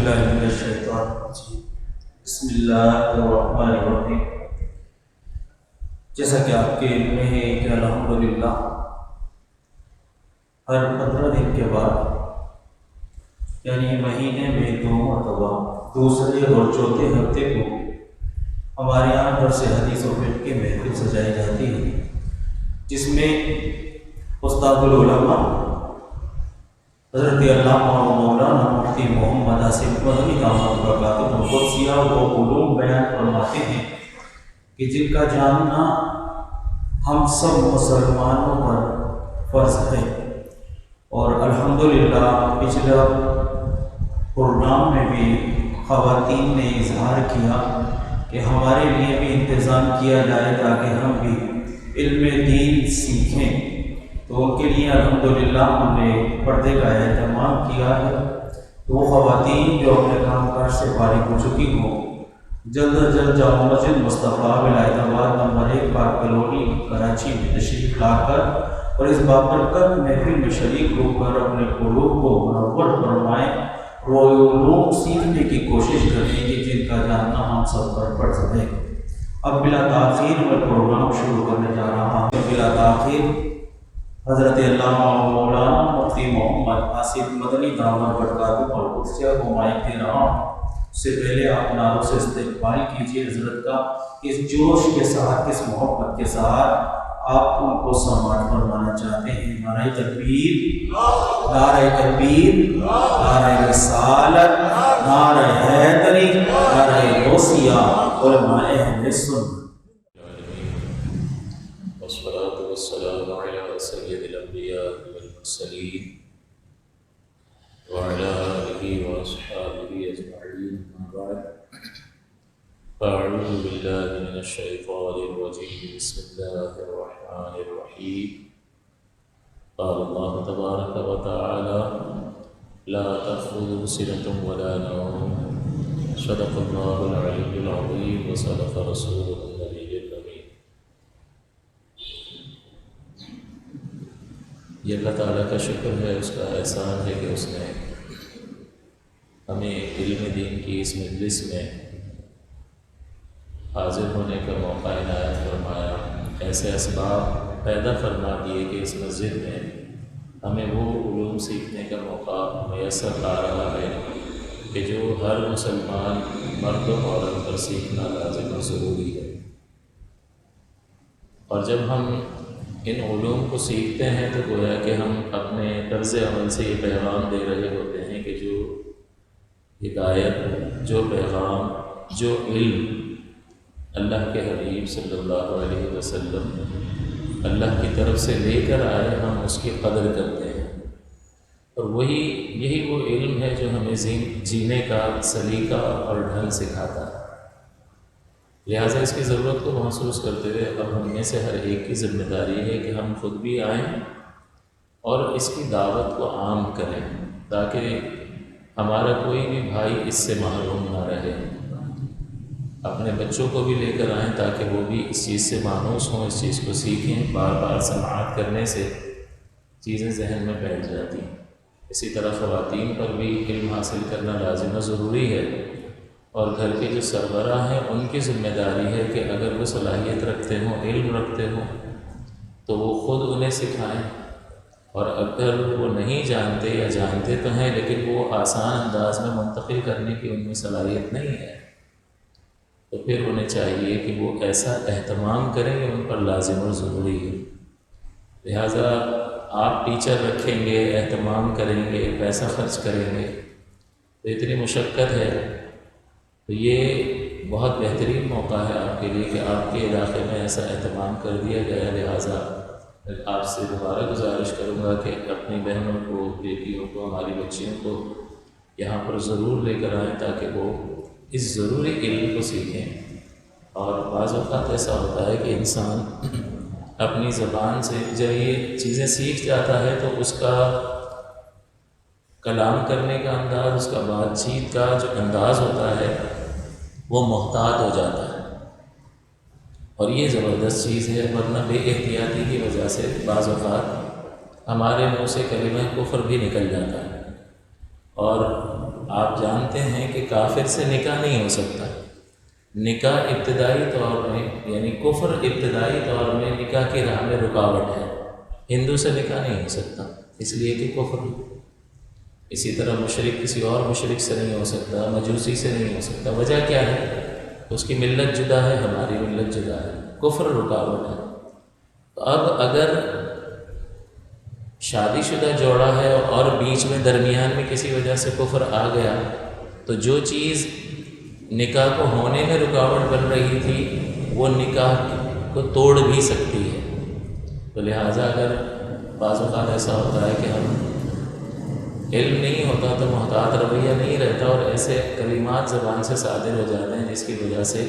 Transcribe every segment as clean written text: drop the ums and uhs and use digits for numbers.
باللہ من الشیطان الرجیم بسم اللہ الرحمن الرحیم۔ جیسا کہ آپ کے علم میں ہے کہ الحمدللہ ہر 15 دن کے بعد یعنی مہینے میں 2 مرتبہ دوسرے اور چوتھے ہفتے کو ہمارے یہاں پر سے حدیث و فقہ کی محفل سجائی جاتی ہے، جس میں استاد العلماء حضرت علامہ و مولانا مفتی محمد آصف مدنی دامت برکاتہ القدسیہ وہ علوم بیان فرماتے ہیں کہ جن کا جاننا ہم سب مسلمانوں پر فرض ہے۔ اور الحمدللہ پچھلا پروگرام میں بھی خواتین نے اظہار کیا کہ ہمارے لیے بھی انتظام کیا جائے تاکہ ہم بھی علم دین سیکھیں، تو ان کے لیے الحمدللہ ہم نے پردے کا اہتمام کیا ہے۔ تو وہ خواتین جو اپنے کام کاج سے فارغ ہو چکی ہوں، جلد از جلد جامع مسجد مصطفیٰ ولایت آباد نمبر 1 پارک کالونی کراچی میں تشریف لا کر اور اس بابرکت محفل میں شریک ہو کر اپنے قلوب کو منور فرمائیں، وہ علوم سیکھنے کی کوشش کریں کہ جن کا جاننا ہم سب پر فرض ہے۔ اب بلا تاخیر میں پروگرام شروع کرنے جا رہا ہوں۔ بلا تاخیر حضرت علامہ مولانا مفتی محمد آصف مدنی دامت برکاتہ القدسیہ کو مائک دے رہا ہوں۔ اس سے پہلے آپ نعروں سے استقبال کیجیے حضرت کا، اس جوش کے ساتھ، اس محبت کے ساتھ آپ ان کو سماعت فرمانا چاہتے ہیں۔ نعرہ تکبیر، نعرہ تکبیر، نعرہ رسالت، نعرہ حیدری، نعرہ غوثیہ، علماء اہل سنت۔ والصلاة والسلام على سيد الأنبياء والمرسلين وعلى آله وأصحابه أجمعين، أما بعد فأعوذ بالله من الشيطان الرجيم، بسم الله الرحمن الرحيم. قال الله تبارك وتعالى: لا تأخذه سنة ولا نوم، صدق الله العلي العظيم وصدق رسوله النبي الأمين۔ یہ اللہ تعالیٰ کا شکر ہے، اس کا احسان ہے کہ اس نے ہمیں علم دین کی اس مجلس میں حاضر ہونے کا موقع عنایت فرمایا، ایسے اسباب پیدا فرما دیے کہ اس مسجد میں ہمیں وہ علوم سیکھنے کا موقع میسر آ رہا ہے کہ جو ہر مسلمان مرد و عورت پر سیکھنا لازم و ضروری ہے۔ اور جب ہم ان علوم کو سیکھتے ہیں تو گویا کہ ہم اپنے طرز عمل سے یہ پیغام دے رہے ہوتے ہیں کہ جو ہدایت، جو پیغام، جو علم اللہ کے حبیب صلی اللہ علیہ وسلم اللہ کی طرف سے لے کر آئے، ہم اس کی قدر کرتے ہیں۔ اور یہی وہ علم ہے جو ہمیں جینے کا سلیقہ اور ڈھنگ سکھاتا ہے۔ لہٰذا اس کی ضرورت کو محسوس کرتے ہوئے اب ہم میں سے ہر ایک کی ذمہ داری ہے کہ ہم خود بھی آئیں اور اس کی دعوت کو عام کریں، تاکہ ہمارا کوئی بھی بھائی اس سے محروم نہ رہے۔ اپنے بچوں کو بھی لے کر آئیں تاکہ وہ بھی اس چیز سے مانوس ہوں، اس چیز کو سیکھیں۔ بار بار سماعت کرنے سے چیزیں ذہن میں بیٹھ جاتی ہیں۔ اسی طرح خواتین پر بھی علم حاصل کرنا لازم و ضروری ہے، اور گھر کے جو سربراہ ہیں ان کی ذمہ داری ہے کہ اگر وہ صلاحیت رکھتے ہوں، علم رکھتے ہوں، تو وہ خود انہیں سکھائیں، اور اگر وہ نہیں جانتے یا جانتے تو ہیں لیکن وہ آسان انداز میں منتقل کرنے کی ان میں صلاحیت نہیں ہے، تو پھر انہیں چاہیے کہ وہ ایسا اہتمام کریں کہ ان پر لازم و ضروری ہے۔ لہٰذا آپ ٹیچر رکھیں گے، اہتمام کریں گے، پیسہ خرچ کریں گے، تو اتنی مشقت ہے، تو یہ بہت بہترین موقع ہے آپ کے لیے کہ آپ کے علاقے میں ایسا اہتمام کر دیا گیا ہے۔ لہٰذا میں آپ سے دوبارہ گزارش کروں گا کہ اپنی بہنوں کو، بیٹیوں کو، ہماری بچیوں کو یہاں پر ضرور لے کر آئیں تاکہ وہ اس ضروری علم کو سیکھیں۔ اور بعض اوقات ایسا ہوتا ہے کہ انسان اپنی زبان سے جب یہ چیزیں سیکھ جاتا ہے تو اس کا کلام کرنے کا انداز، اس کا بات چیت کا جو انداز ہوتا ہے وہ محتاط ہو جاتا ہے، اور یہ زبردست چیز ہے۔ ورنہ بے احتیاطی کی وجہ سے بعض اوقات ہمارے منہ سے کلمہ کفر بھی نکل جاتا ہے، اور آپ جانتے ہیں کہ کافر سے نکاح نہیں ہو سکتا. نکاح ابتدائی طور میں یعنی کفر ابتدائی طور میں نکاح کی راہ میں رکاوٹ ہے. ہندو سے نکاح نہیں ہو سکتا اس لیے کہ کفر. اسی طرح مشرک کسی اور مشرک سے نہیں ہو سکتا، مجوسی سے نہیں ہو سکتا. وجہ کیا ہے؟ اس کی ملت جدا ہے، ہماری ملت جدا ہے، کفر رکاوٹ ہے. تو اب اگر شادی شدہ جوڑا ہے اور بیچ میں درمیان میں کسی وجہ سے کفر آ گیا تو جو چیز نکاح کو ہونے میں رکاوٹ بن رہی تھی وہ نکاح کو توڑ بھی سکتی ہے. تو لہٰذا اگر بعض اوقات ایسا ہوتا ہے کہ ہم علم نہیں ہوتا تو محتاط رویہ نہیں رہتا اور ایسے کلمات زبان سے صادر ہو جاتے ہیں جس کی وجہ سے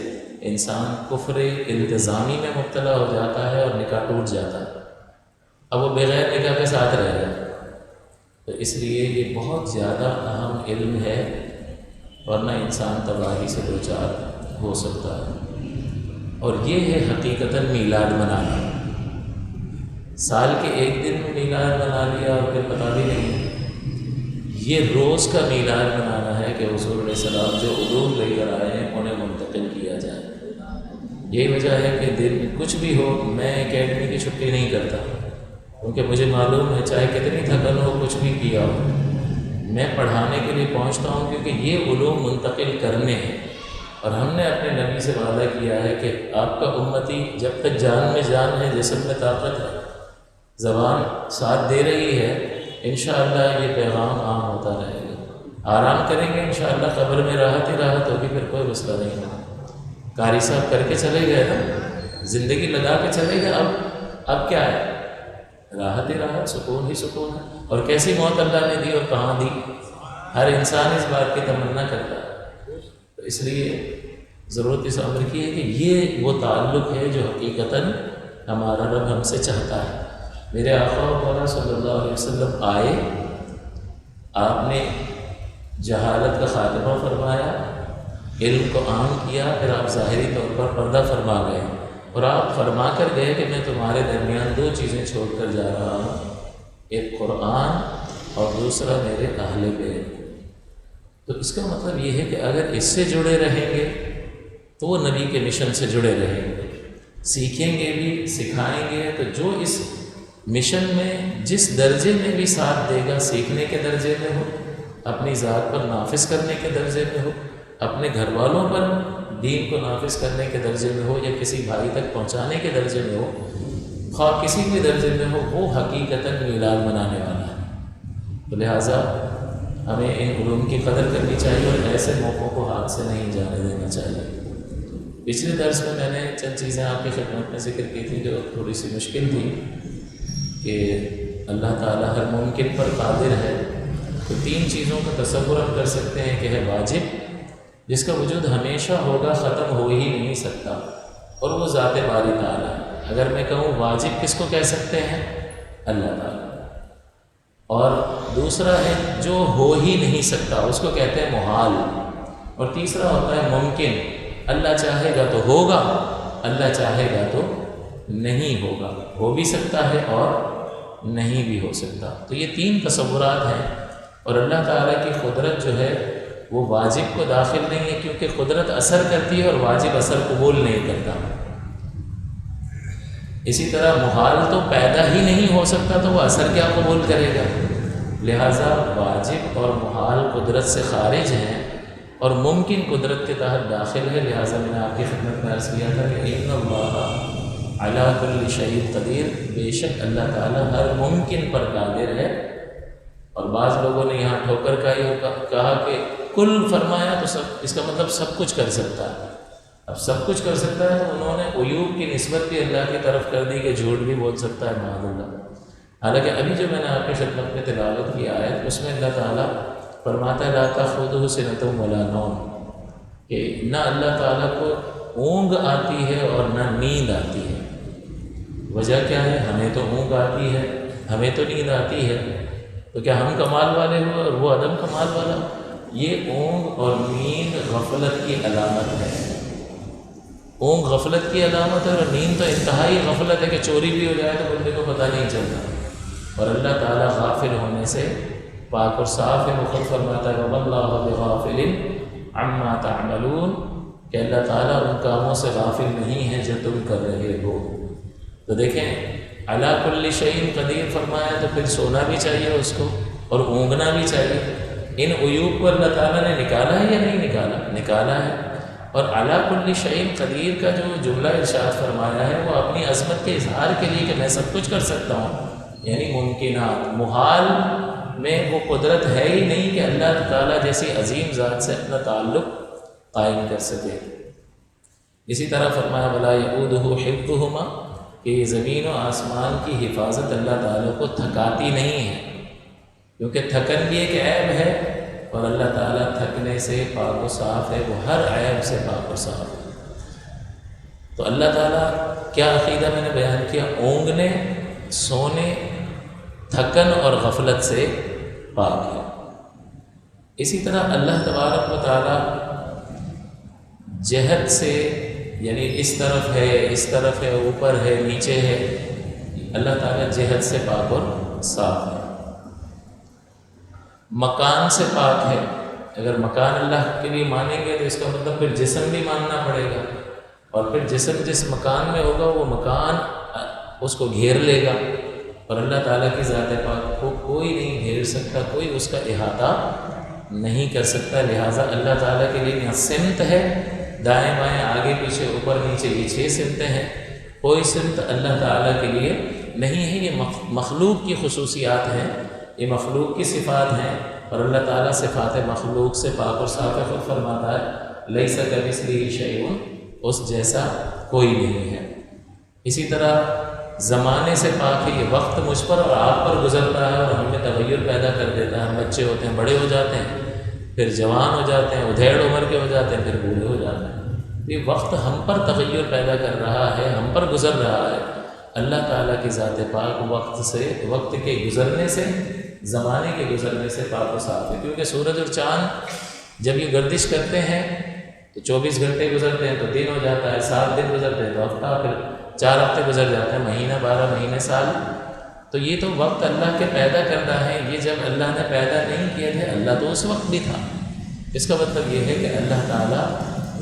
انسان کفر التزامی میں مبتلا ہو جاتا ہے اور نکاح ٹوٹ جاتا ہے. اب وہ بغیر نکاح کے ساتھ رہ گیا. تو اس لیے یہ بہت زیادہ اہم علم ہے ورنہ انسان تباہی سے دوچار ہو سکتا ہے. اور یہ ہے حقیقتاً میلاد منانا. سال کے ایک دن میں میلاد بنا لیا اور پھر پتہ بھی نہیں. یہ روز کا میلاد منانا ہے کہ حضور علیہ السلام جو علوم لے کر آئے ہیں انہیں منتقل کیا جائے. یہی وجہ ہے کہ دن کچھ بھی ہو میں اکیڈمی کی چھٹی نہیں کرتا کیونکہ مجھے معلوم ہے چاہے کتنی تھکن ہو کچھ بھی کیا ہو میں پڑھانے کے لیے پہنچتا ہوں کیونکہ یہ علوم منتقل کرنے ہیں. اور ہم نے اپنے نبی سے وعدہ کیا ہے کہ آپ کا امتی جب تک جان میں جان ہے جسم میں طاقت ہے زبان ساتھ دے رہی ہے انشاءاللہ یہ پیغام عام ہوتا رہے گا. آرام کریں گے انشاءاللہ قبر میں راحت ہی راحت ہوگی پھر کوئی مسئلہ نہیں ہوگا. قاری صاحب کر کے چلے گئے نا زندگی لگا کے چلے گئے. اب کیا ہے؟ راحت ہی راحت، سکون ہی سکون ہے. اور کیسی موت اللہ نے دی اور کہاں دی ہر انسان اس بات کی تمنا کرتا ہے. تو اس لیے ضرورت اس امر کی ہے کہ یہ وہ تعلق ہے جو حقیقتاً ہمارا رب ہم سے چاہتا ہے. میرے آقا و مولا صلی اللہ علیہ وسلم آئے، آپ نے جہالت کا خاتمہ فرمایا، علم کو عام کیا، پھر آپ ظاہری طور پر پردہ فرما گئے اور آپ فرما کر گئے کہ میں تمہارے درمیان دو چیزیں چھوڑ کر جا رہا ہوں، ایک قرآن اور دوسرا میرے اہل بیت. تو اس کا مطلب یہ ہے کہ اگر اس سے جڑے رہیں گے تو وہ نبی کے مشن سے جڑے رہیں گے، سیکھیں گے بھی سکھائیں گے. تو جو اس مشن میں جس درجے میں بھی ساتھ دے گا، سیکھنے کے درجے میں ہو، اپنی ذات پر نافذ کرنے کے درجے میں ہو، اپنے گھر والوں پر دین کو نافذ کرنے کے درجے میں ہو یا کسی بھائی تک پہنچانے کے درجے میں ہو، خواہ کسی بھی درجے میں ہو، وہ حقیقتاً میلاد منانے والا ہے. تو لہٰذا ہمیں ان علوم کی قدر کرنی چاہیے اور ایسے موقعوں کو ہاتھ سے نہیں جانے دینا چاہیے. پچھلے درس میں میں نے چند چیزیں آپ کی خدمت میں ذکر کی تھی جو تھوڑی سی مشکل تھی کہ اللہ تعالیٰ ہر ممکن پر قادر ہے. تو تین چیزوں کا تصور ہم کر سکتے ہیں کہ ہے واجب جس کا وجود ہمیشہ ہوگا، ختم ہو ہی نہیں سکتا، اور وہ ذات باری تعالیٰ ہے. اگر میں کہوں واجب کس کو کہہ سکتے ہیں؟ اللہ تعالیٰ. اور دوسرا ہے جو ہو ہی نہیں سکتا اس کو کہتے ہیں محال. اور تیسرا ہوتا ہے ممکن، اللہ چاہے گا تو ہوگا، اللہ چاہے گا تو نہیں ہوگا، ہو بھی سکتا ہے اور نہیں بھی ہو سکتا. تو یہ تین تصورات ہیں. اور اللہ تعالیٰ کی قدرت جو ہے وہ واجب کو داخل نہیں ہے کیونکہ قدرت اثر کرتی ہے اور واجب اثر قبول نہیں کرتا. اسی طرح محال تو پیدا ہی نہیں ہو سکتا تو وہ اثر کیا قبول کرے گا. لہٰذا واجب اور محال قدرت سے خارج ہیں اور ممکن قدرت کے تحت داخل ہے. لہٰذا میں نے آپ کی خدمت میں عرض کیا تھا کہ ان اللہ علی کل شیء قدیر، بے شک اللہ تعالیٰ ہر ممکن پر قادر ہے. اور بعض لوگوں نے یہاں ٹھوکر کا یہ کہا کہ کل فرمایا تو سب، اس کا مطلب سب کچھ کر سکتا ہے. اب سب کچھ کر سکتا ہے تو انہوں نے عیوب کی نسبت بھی اللہ کی طرف کر دی کہ جھوٹ بھی بول سکتا ہے معاذ اللہ. حالانکہ ابھی جو میں نے آپ کی خدمت میں تلاوت کی آیت اس میں اللہ تعالیٰ فرماتا ہے لا تأخذہ سنۃ ولا نوم، کہ نہ اللہ تعالیٰ کو اونگ آتی ہے اور نہ نیند آتی ہے. وجہ کیا ہے؟ ہمیں تو اونگ آتی ہے، ہمیں تو نیند آتی ہے، تو کیا ہم کمال والے ہوئے اور وہ عدم کمال والا؟ یہ اونگ اور نیند غفلت کی علامت ہے. اونگ غفلت کی علامت ہے اور نیند تو انتہائی غفلت ہے کہ چوری بھی ہو جائے تو بندے کو پتہ نہیں چلتا. اور اللہ تعالیٰ غافل ہونے سے پاک اور صاف ہے۔ وہ خود فرماتا ہے وَمَا اللَّهُ بِغَافِلٍ عَمَّا تَعْمَلُونَ کہ اللہ تعالیٰ ان کاموں سے غافل نہیں ہے جو تم کر رہے ہو۔ تو دیکھیں عَلَىٰ كُلِّ شَيْءٍ قدیر فرمایا تو پھر سونا بھی چاہیے اس کو اور اونگنا بھی چاہیے۔ ان عیوب کو اللہ تعالیٰ نے نکالا ہے یا نہیں نکالا؟ نکالا ہے۔ اور عَلَىٰ كُلِّ شَيْءٍ قدیر کا جو جملہ ارشاد فرمایا ہے وہ اپنی عظمت کے اظہار کے لیے کہ میں سب کچھ کر سکتا ہوں، یعنی ممکنات، محال میں وہ قدرت ہے ہی نہیں کہ اللہ تعالیٰ جیسی عظیم ذات سے اپنا تعلق قائم کر سکے۔ اسی طرح فرمایا وَلَا يَئُودُهُ حِفْظُهُمَا کہ یہ زمین و آسمان کی حفاظت اللہ تعالیٰ کو تھکاتی نہیں ہے، کیونکہ تھکن بھی ایک عیب ہے اور اللہ تعالیٰ تھکنے سے پاک و صاف ہے، وہ ہر عیب سے پاک و صاف ہے۔ تو اللہ تعالیٰ کیا عقیدہ میں نے بیان کیا؟ اونگنے، سونے، تھکن اور غفلت سے پاک ہے۔ اسی طرح اللہ تبارک و تعالیٰ جہت سے، یعنی اس طرف ہے، اس طرف ہے، اوپر ہے، نیچے ہے، اللہ تعالیٰ جہت سے پاک اور صاف ہے۔ مکان سے پاک ہے۔ اگر مکان اللہ کے لیے مانیں گے تو اس کا مطلب پھر جسم بھی ماننا پڑے گا، اور پھر جسم جس مکان میں ہوگا وہ مکان اس کو گھیر لے گا، اور اللہ تعالیٰ کی ذات پاک کو کوئی نہیں گھیر سکتا، کوئی اس کا احاطہ نہیں کر سکتا۔ لہٰذا اللہ تعالیٰ کے لیے نہ سمت ہے، دائیں بائیں آگے پیچھے اوپر نیچے، یہ 6 سمتیں ہیں، کوئی سمت اللہ تعالیٰ کے لیے نہیں ہے۔ یہ مخلوق کی خصوصیات ہیں، یہ مخلوق کی صفات ہیں، اور اللہ تعالیٰ صفات مخلوق سے پاک اور صاف ہے۔ خود فرماتا ہے لیس کمثلہ شیء، اس جیسا کوئی نہیں ہے۔ اسی طرح زمانے سے پاک ہے، یہ وقت مجھ پر اور آپ پر گزرتا ہے اور ہم میں تغیر پیدا کر دیتا ہے۔ ہم بچے ہوتے ہیں، بڑے ہو جاتے ہیں، پھر جوان ہو جاتے ہیں، ادھیڑ عمر کے ہو جاتے ہیں، پھر بوڑھے ہو جاتے ہیں۔ یہ وقت ہم پر تغیر پیدا کر رہا ہے، ہم پر گزر رہا ہے۔ اللہ تعالیٰ کی ذات پاک وقت کے گزرنے سے، زمانے کے گزرنے سے پاک و صاف ہے، کیونکہ سورج اور چاند جب یہ گردش کرتے ہیں تو 24 گھنٹے گزرتے ہیں تو دن ہو جاتا ہے، 7 دن گزرتے ہیں تو ہفتہ، پھر 4 ہفتے گزر جاتے ہیں، مہینہ، 12 مہینے، سال۔ تو یہ تو وقت اللہ کے پیدا کرنا ہے۔ یہ جب اللہ نے پیدا نہیں کیے تھے، اللہ تو اس وقت بھی تھا۔ اس کا مطلب یہ ہے کہ اللہ تعالیٰ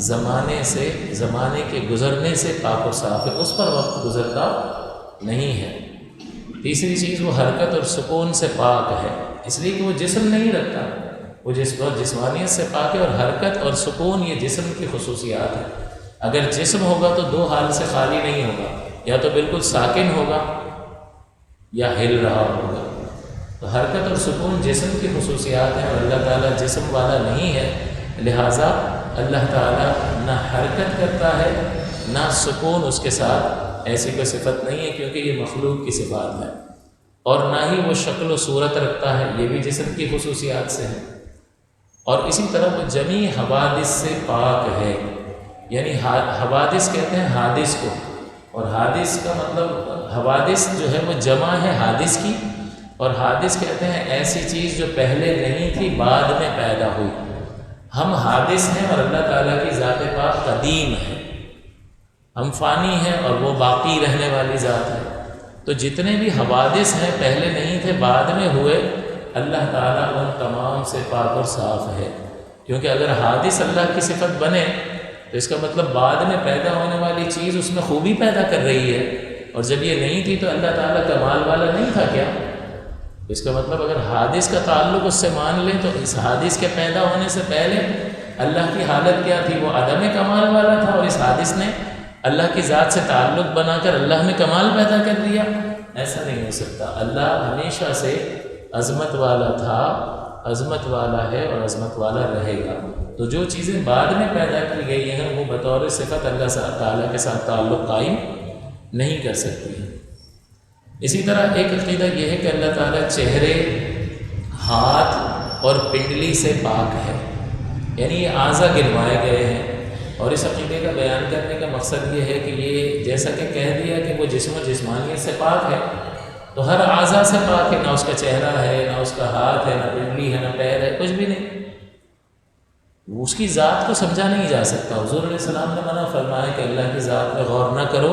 زمانے سے، زمانے کے گزرنے سے پاک و صاف ہے، اس پر وقت گزرتا نہیں ہے۔ تیسری چیز وہ حرکت اور سکون سے پاک ہے، اس لیے کہ وہ جسم نہیں رکھتا، وہ جسمانیت سے پاک ہے، اور حرکت اور سکون یہ جسم کی خصوصیات ہیں۔ اگر جسم ہوگا تو 2 حال سے خالی نہیں ہوگا، یا تو بالکل ساکن ہوگا یا ہل رہا ہوگا۔ تو حرکت اور سکون جسم کی خصوصیات ہیں، اور اللہ تعالیٰ جسم والا نہیں ہے، لہٰذا اللہ تعالیٰ نہ حرکت کرتا ہے نہ سکون اس کے ساتھ، ایسی کوئی صفت نہیں ہے، کیونکہ یہ مخلوق کی صفات ہے۔ اور نہ ہی وہ شکل و صورت رکھتا ہے، یہ بھی جسم کی خصوصیات سے ہے۔ اور اسی طرح وہ جمیع حوادث سے پاک ہے، یعنی حوادث کہتے ہیں حادث کو، اور حادث کا مطلب حوادث جو ہے وہ جمع ہے حادث کی، اور حادث کہتے ہیں ایسی چیز جو پہلے نہیں تھی بعد میں پیدا ہوئی۔ ہم حادث ہیں اور اللہ تعالیٰ کی ذات پاک قدیم ہے، ہم فانی ہیں اور وہ باقی رہنے والی ذات ہے۔ تو جتنے بھی حوادث ہیں پہلے نہیں تھے بعد میں ہوئے، اللہ تعالیٰ ان تمام سے پاک اور صاف ہے، کیونکہ اگر حادث اللہ کی صفت بنے تو اس کا مطلب بعد میں پیدا ہونے والی چیز اس میں خوبی پیدا کر رہی ہے، اور جب یہ نہیں تھی تو اللہ تعالیٰ کمال والا نہیں تھا کیا؟ اس کا مطلب اگر حادث کا تعلق اس سے مان لیں تو اس حادث کے پیدا ہونے سے پہلے اللہ کی حالت کیا تھی؟ وہ عدم کمال والا تھا، اور اس حادث نے اللہ کی ذات سے تعلق بنا کر اللہ میں کمال پیدا کر دیا۔ ایسا نہیں ہو سکتا۔ اللہ ہمیشہ سے عظمت والا تھا، عظمت والا ہے اور عظمت والا رہے گا۔ تو جو چیزیں بعد میں پیدا کی گئی ہیں وہ بطور صفت اللہ تعالیٰ کے ساتھ تعلق قائم نہیں کر سکتی۔ اسی طرح ایک عقیدہ یہ ہے کہ اللہ تعالیٰ چہرے، ہاتھ اور پنڈلی سے پاک ہے، یعنی یہ اعضاء گنوائے گئے ہیں، اور اس عقیدے کا بیان کرنے کا مقصد یہ ہے کہ یہ جیسا کہ کہہ دیا کہ وہ جسم و جسمانیت سے پاک ہے، تو ہر اعضاء سے پاک ہے، نہ اس کا چہرہ ہے، نہ اس کا ہاتھ ہے، نہ پنڈلی ہے، نہ پیر ہے، کچھ بھی نہیں۔ اس کی ذات کو سمجھا نہیں جا سکتا۔ حضور علیہ السلام نے منع فرمایا کہ اللہ کی ذات میں غور نہ کرو،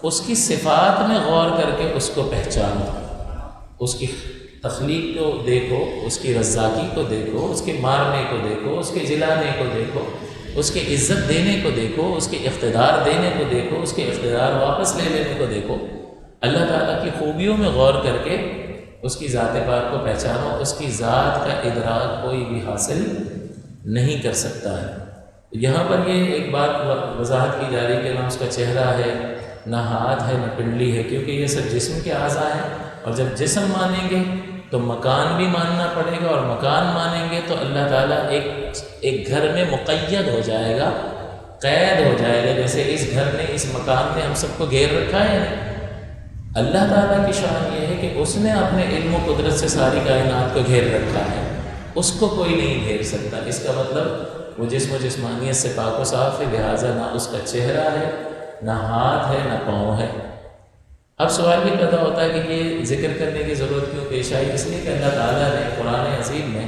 اس کی صفات میں غور کر کے اس کو پہچانو، اس کی تخلیق کو دیکھو، اس کی رزاقی کو دیکھو، اس کے مارنے کو دیکھو، اس کے جلانے کو دیکھو، اس کے عزت دینے کو دیکھو، اس کے اقتدار دینے کو دیکھو، اس کے اقتدار واپس لے لینے کو دیکھو۔ اللہ تعالیٰ کی خوبیوں میں غور کر کے اس کی ذات پاک کو پہچانو۔ اس کی ذات کا ادراک کوئی بھی حاصل نہیں کر سکتا ہے۔ یہاں پر یہ ایک بات وضاحت کی جا رہی کہ نہ اس کا چہرہ ہے، نہ ہاتھ ہے، نہ پنڈلی ہے، کیونکہ یہ سب جسم کے اعضاء ہیں، اور جب جسم مانیں گے تو مکان بھی ماننا پڑے گا، اور مکان مانیں گے تو اللہ تعالیٰ ایک گھر میں مقید ہو جائے گا، قید ہو جائے گا، جیسے اس گھر نے، اس مکان نے ہم سب کو گھیر رکھا ہے۔ اللہ تعالیٰ کی شان یہ ہے کہ اس نے اپنے علم و قدرت سے ساری کائنات کو گھیر رکھا ہے، اس کو کوئی نہیں گھیر سکتا۔ اس کا مطلب وہ جسم و جسمانیت سے پاک و صاف ہے، لہٰذا نہ اس کا چہرہ ہے، نہ ہاتھ ہے، نہ پاؤں ہے۔ اب سوال یہ پیدا ہوتا ہے کہ یہ ذکر کرنے کی ضرورت کیوں پیش آئی؟ اس لیے کہ اللہ تعالیٰ نے قرآن عظیم میں